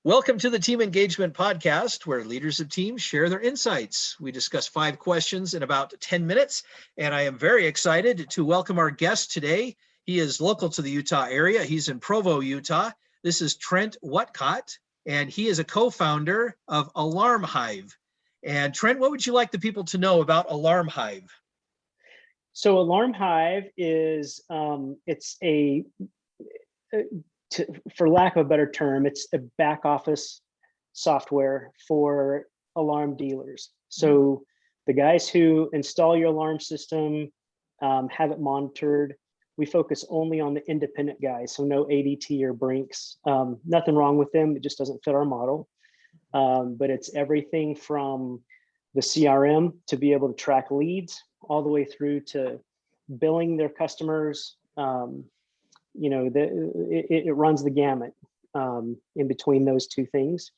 Welcome to the Team Engagement Podcast, where leaders of teams share their insights. We discuss 5 questions in about 10 minutes, and I am very excited to welcome our guest today. He is local to the Utah area. He's in Provo, Utah. This is Trent Whatcott, and he is a co-founder of AlarmHive. And Trent, what would you like the people to know about AlarmHive? So AlarmHive is, for lack of a better term, it's a back office software for alarm dealers. So the guys who install your alarm system, have it monitored. We focus only on the independent guys, so no ADT or Brinks. Nothing wrong with them, it just doesn't fit our model. But it's everything from the CRM to be able to track leads, all the way through to billing their customers. It runs the gamut in between those two things.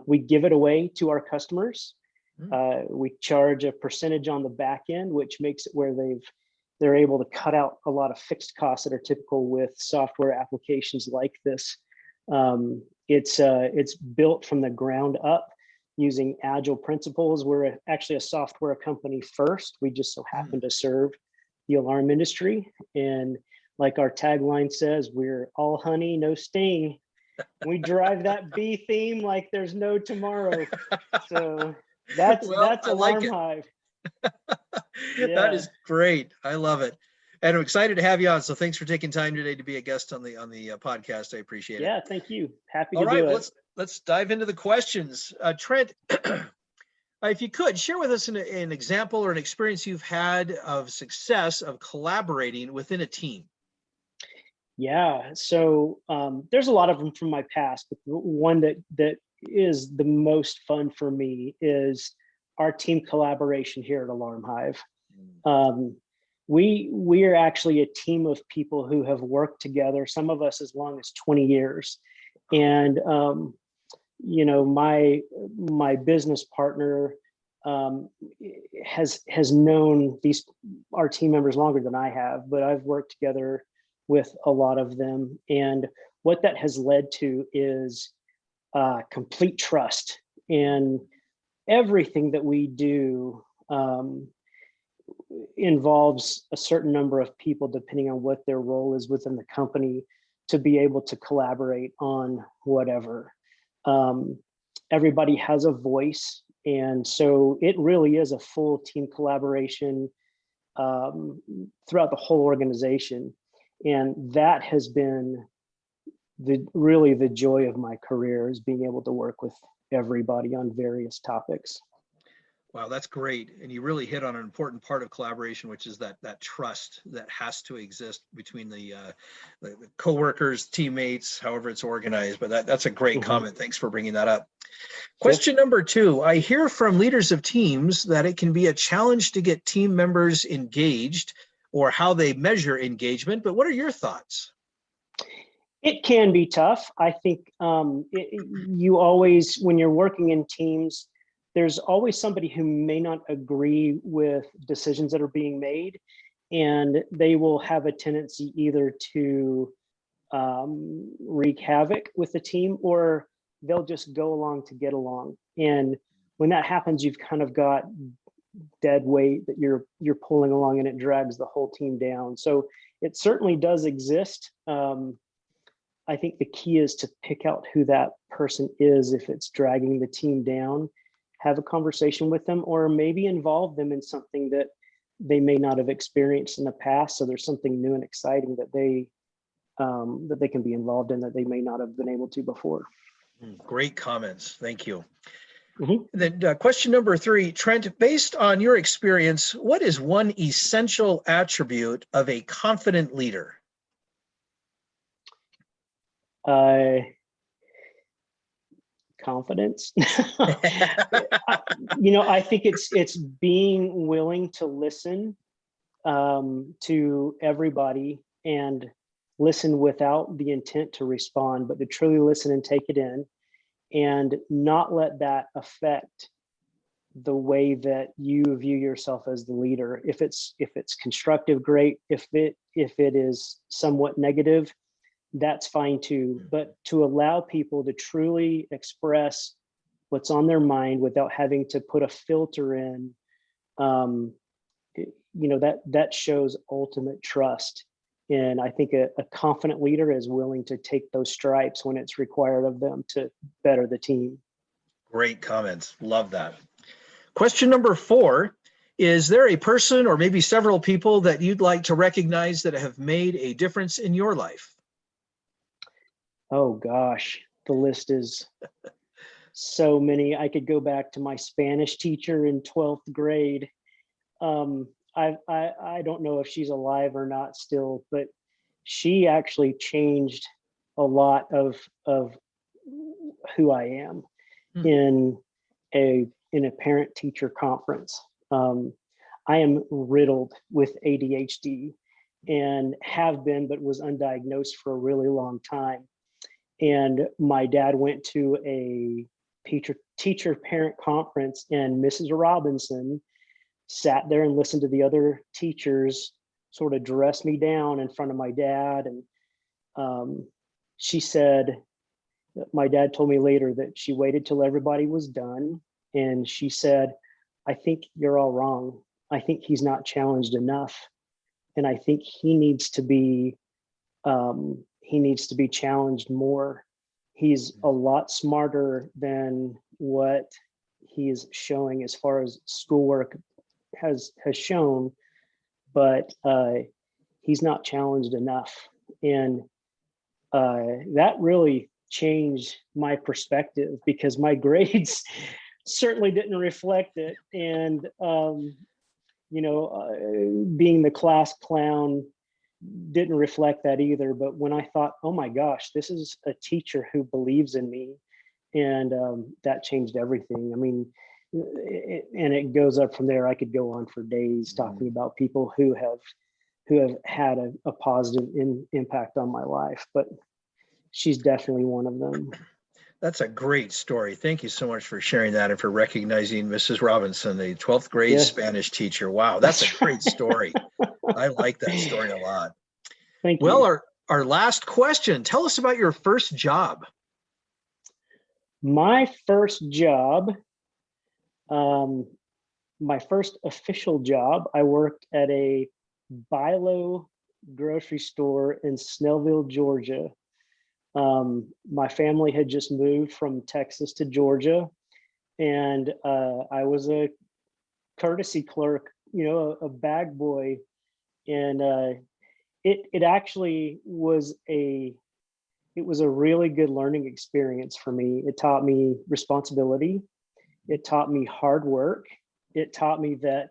We give it away to our customers. We charge a percentage on the back end, which makes it where they're able to cut out a lot of fixed costs that are typical with software applications like this. It's built from the ground up using agile principles. We're actually a software company first. We just so happen to serve the alarm industry. And like our tagline says, we're all honey, no sting. We drive that bee theme like there's no tomorrow. So that's AlarmHive. Yeah. That is great. I love it. And I'm excited to have you on. So thanks for taking time today to be a guest on the podcast. I appreciate it. Yeah, thank you. Happy to do it. Let's dive into the questions. Trent, if you could share with us an example or an experience you've had of success of collaborating within a team. Yeah, so there's a lot of them from my past, but the one that is the most fun for me is our team collaboration here at AlarmHive. We are actually a team of people who have worked together, some of us as long as 20 years. And my business partner has known our team members longer than I have, but I've worked together with a lot of them. And what that has led to is complete trust. And everything that we do involves a certain number of people, depending on what their role is within the company, to be able to collaborate on whatever. Everybody has a voice. And so it really is a full team collaboration throughout the whole organization. And that has been really the joy of my career, is being able to work with everybody on various topics. Wow, that's great. And you really hit on an important part of collaboration, which is that trust that has to exist between the coworkers, teammates, however it's organized. But that's a great comment. Thanks for bringing that up. Question number 2, I hear from leaders of teams that it can be a challenge to get team members engaged, or how they measure engagement, but what are your thoughts? It can be tough. I think you always, when you're working in teams, there's always somebody who may not agree with decisions that are being made, and they will have a tendency either to wreak havoc with the team, or they'll just go along to get along. And when that happens, you've kind of got dead weight that you're pulling along, and it drags the whole team down. So it certainly does exist. I think the key is to pick out who that person is. If it's dragging the team down, have a conversation with them, or maybe involve them in something that they may not have experienced in the past. So there's something new and exciting that they can be involved in that they may not have been able to before. Great comments. Thank you. Then question number 3, Trent, based on your experience, what is one essential attribute of a confident leader? Confidence. I think it's being willing to listen to everybody, and listen without the intent to respond, but to truly listen and take it in, and not let that affect the way that you view yourself as the leader. If it's constructive, great. If it is somewhat negative, that's fine too. But to allow people to truly express what's on their mind without having to put a filter in, that shows ultimate trust. And I think a confident leader is willing to take those stripes when it's required of them to better the team. Great comments. Love that. Question number 4, is there a person or maybe several people that you'd like to recognize that have made a difference in your life? Oh gosh, the list is so many. I could go back to my Spanish teacher in 12th grade. I don't know if she's alive or not still, but she actually changed a lot of who I am in a parent teacher conference. I am riddled with ADHD and have been, but was undiagnosed for a really long time. And my dad went to a teacher parent conference, and Mrs. Robinson sat there and listened to the other teachers sort of dress me down in front of my dad. And she said, my dad told me later that she waited till everybody was done. And she said, I think you're all wrong. I think he's not challenged enough. And I think he needs to be challenged more. He's a lot smarter than what he is showing as far as schoolwork has shown, but he's not challenged enough. And that really changed my perspective, because my grades certainly didn't reflect it. And being the class clown didn't reflect that either. But when I thought, oh my gosh, this is a teacher who believes in me, and that changed everything. I mean, and it goes up from there. I could go on for days talking about people who have had a positive impact on my life, but she's definitely one of them. That's a great story. Thank you so much for sharing that and for recognizing Mrs. Robinson, the 12th grade Spanish teacher. Wow, that's a great story. I like that story a lot. Thank you. Well, our last question, tell us about your first job. My first job, my first official job, I worked at a Bilo grocery store in Snellville, Georgia. My family had just moved from Texas to Georgia, and I was a courtesy clerk, a bag boy. And it actually was a really good learning experience for me. It taught me responsibility. It taught me hard work. It taught me that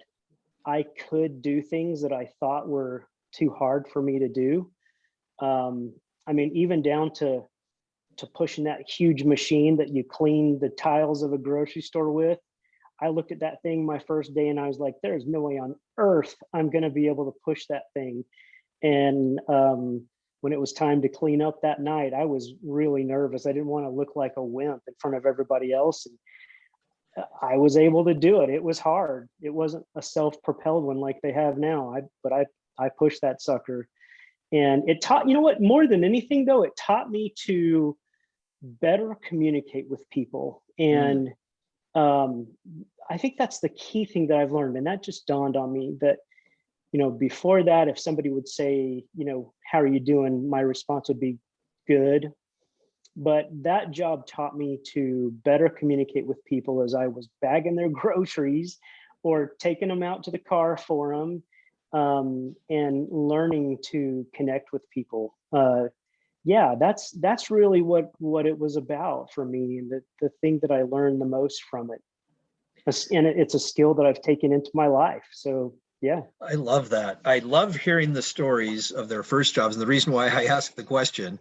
I could do things that I thought were too hard for me to do. I mean, even down to pushing that huge machine that you clean the tiles of a grocery store with. I looked at that thing my first day and I was like, there's no way on earth I'm going to be able to push that thing. And when it was time to clean up that night, I was really nervous. I didn't want to look like a wimp in front of everybody else. And I was able to do it. It was hard. It wasn't a self-propelled one like they have now. But I pushed that sucker. And it taught, what, more than anything though, it taught me to better communicate with people. And I think that's the key thing that I've learned. And that just dawned on me that, before that, if somebody would say, how are you doing? My response would be good. But that job taught me to better communicate with people as I was bagging their groceries or taking them out to the car for them. And learning to connect with people. That's really what it was about for me, and the thing that I learned the most from it. And it's a skill that I've taken into my life. So yeah. I love that. I love hearing the stories of their first jobs. And the reason why I asked the question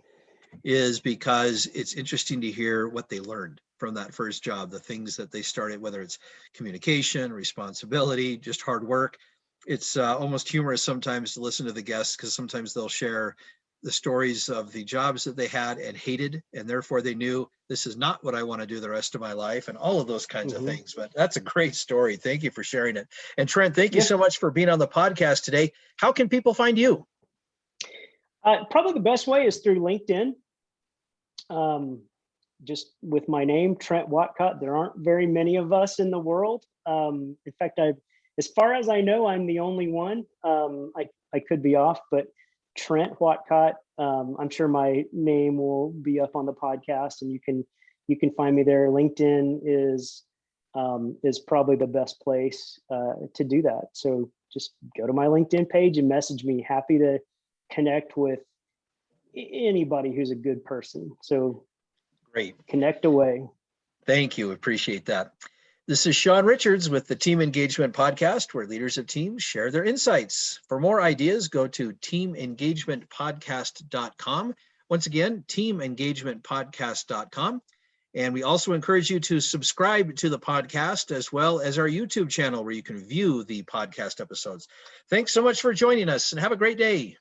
is because it's interesting to hear what they learned from that first job, the things that they started, whether it's communication, responsibility, just hard work. It's almost humorous sometimes to listen to the guests, because sometimes they'll share the stories of the jobs that they had and hated, and therefore they knew this is not what I want to do the rest of my life, and all of those kinds of things. But that's a great story. Thank you for sharing it. And Trent, thank you so much for being on the podcast today. How can people find you? Probably the best way is through LinkedIn. Just with my name, Trent Whatcott. There aren't very many of us in the world. In fact, as far as I know, I'm the only one. I could be off, but Trent Whatcott. I'm sure my name will be up on the podcast, and you can find me there. LinkedIn is probably the best place to do that. So just go to my LinkedIn page and message me. Happy to connect with anybody who's a good person. So Great. connect away. Thank you. Appreciate that. This is Sean Richards with the Team Engagement Podcast, where leaders of teams share their insights. For more ideas, go to teamengagementpodcast.com. Once again, teamengagementpodcast.com. And we also encourage you to subscribe to the podcast as well as our YouTube channel, where you can view the podcast episodes. Thanks so much for joining us, and have a great day.